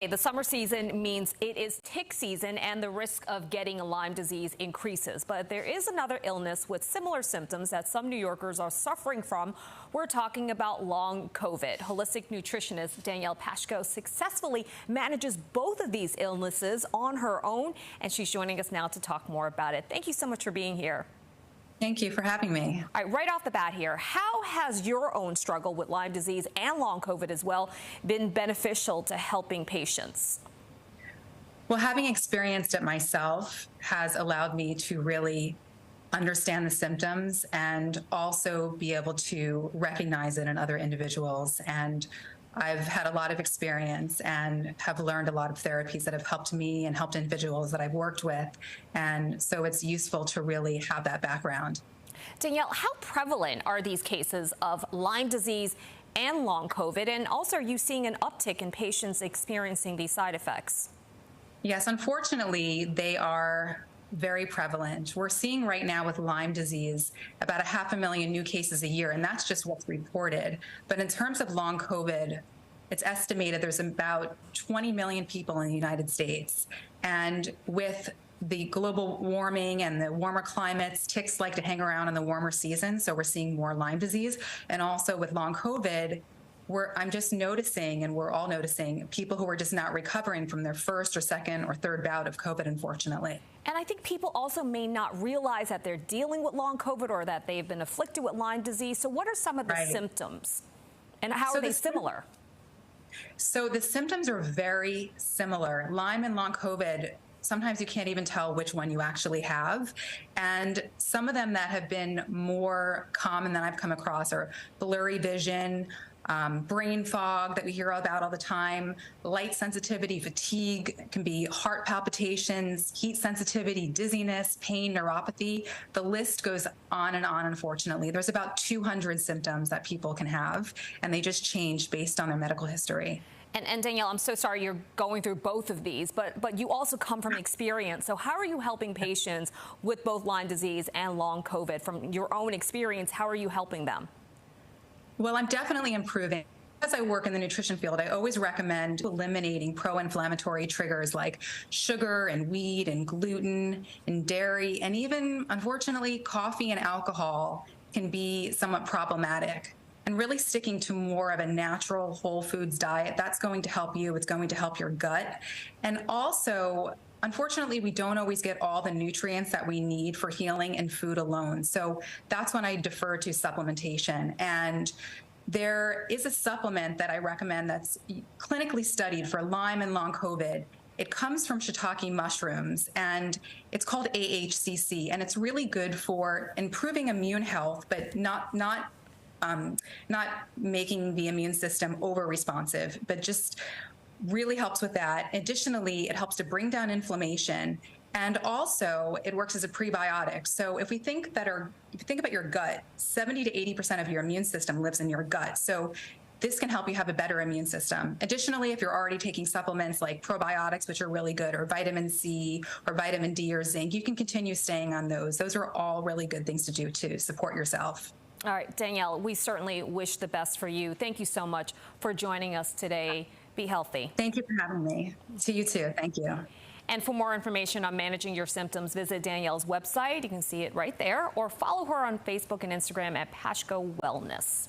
The summer season means it is tick season and the risk of getting Lyme disease increases. But there is another illness with similar symptoms that some New Yorkers are suffering from. We're talking about long COVID. Holistic nutritionist Danielle Pashko successfully manages both of these illnesses on her own, and she's joining us now to talk more about it. Thank you so much for being here. Thank you for having me. All right, right off the bat here, how has your own struggle with Lyme disease and long COVID as well been beneficial to helping patients? Well, having experienced it myself has allowed me to really understand the symptoms and also be able to recognize it in other individuals. And I've had a lot of experience and have learned a lot of therapies that have helped me and helped individuals that I've worked with. And so it's useful to really have that background. Danielle, how prevalent are these cases of Lyme disease and long COVID? And also, are you seeing an uptick in patients experiencing these side effects? Yes, unfortunately, they are very prevalent. We're seeing right now with Lyme disease about 500,000 new cases a year, and that's just what's reported. But in terms of long COVID, it's estimated there's about 20 million people in the United States. And with the global warming and the warmer climates, ticks like to hang around in the warmer season, so we're seeing more Lyme disease. And also with long COVID, I'm just noticing, and we're all noticing, people who are just not recovering from their first or second or third bout of COVID, unfortunately. And I think people also may not realize that they're dealing with long COVID or that they've been afflicted with Lyme disease. So what are some of the symptoms, and how are they similar? So the symptoms are very similar. Lyme and long COVID, sometimes you can't even tell which one you actually have. And some of them that have been more common that I've come across are blurry vision, brain fog that we hear about all the time, light sensitivity, fatigue, can be heart palpitations, heat sensitivity, dizziness, pain, neuropathy. The list goes on, unfortunately. There's about 200 symptoms that people can have, and they just change based on their medical history. And Danielle, I'm so sorry you're going through both of these, but you also come from experience. So how are you helping patients with both Lyme disease and long COVID? From your own experience, how are you helping them? Well, I'm definitely improving. As I work in the nutrition field, I always recommend eliminating pro-inflammatory triggers like sugar and wheat and gluten and dairy, and even, unfortunately, coffee and alcohol can be somewhat problematic. And really sticking to more of a natural whole foods diet, that's going to help you. It's going to help your gut. And also, unfortunately, we don't always get all the nutrients that we need for healing in food alone. So that's when I defer to supplementation. And there is a supplement that I recommend that's clinically studied for Lyme and long COVID. It comes from shiitake mushrooms, and it's called AHCC, and it's really good for improving immune health, but not making the immune system over-responsive, but just really helps with that. Additionally, it helps to bring down inflammation, and also it works as a prebiotic. So if you think about your gut, 70 to 80% of your immune system lives in your gut. So this can help you have a better immune system. Additionally, if you're already taking supplements like probiotics, which are really good, or vitamin C or vitamin D or zinc, you can continue staying on those. Those are all really good things to do to support yourself. All right, Danielle, we certainly wish the best for you. Thank you so much for joining us today. Be healthy. Thank you for having me. To you too. Thank you. And for more information on managing your symptoms, visit Danielle's website. You can see it right there, or follow her on Facebook and Instagram at Pashko Wellness.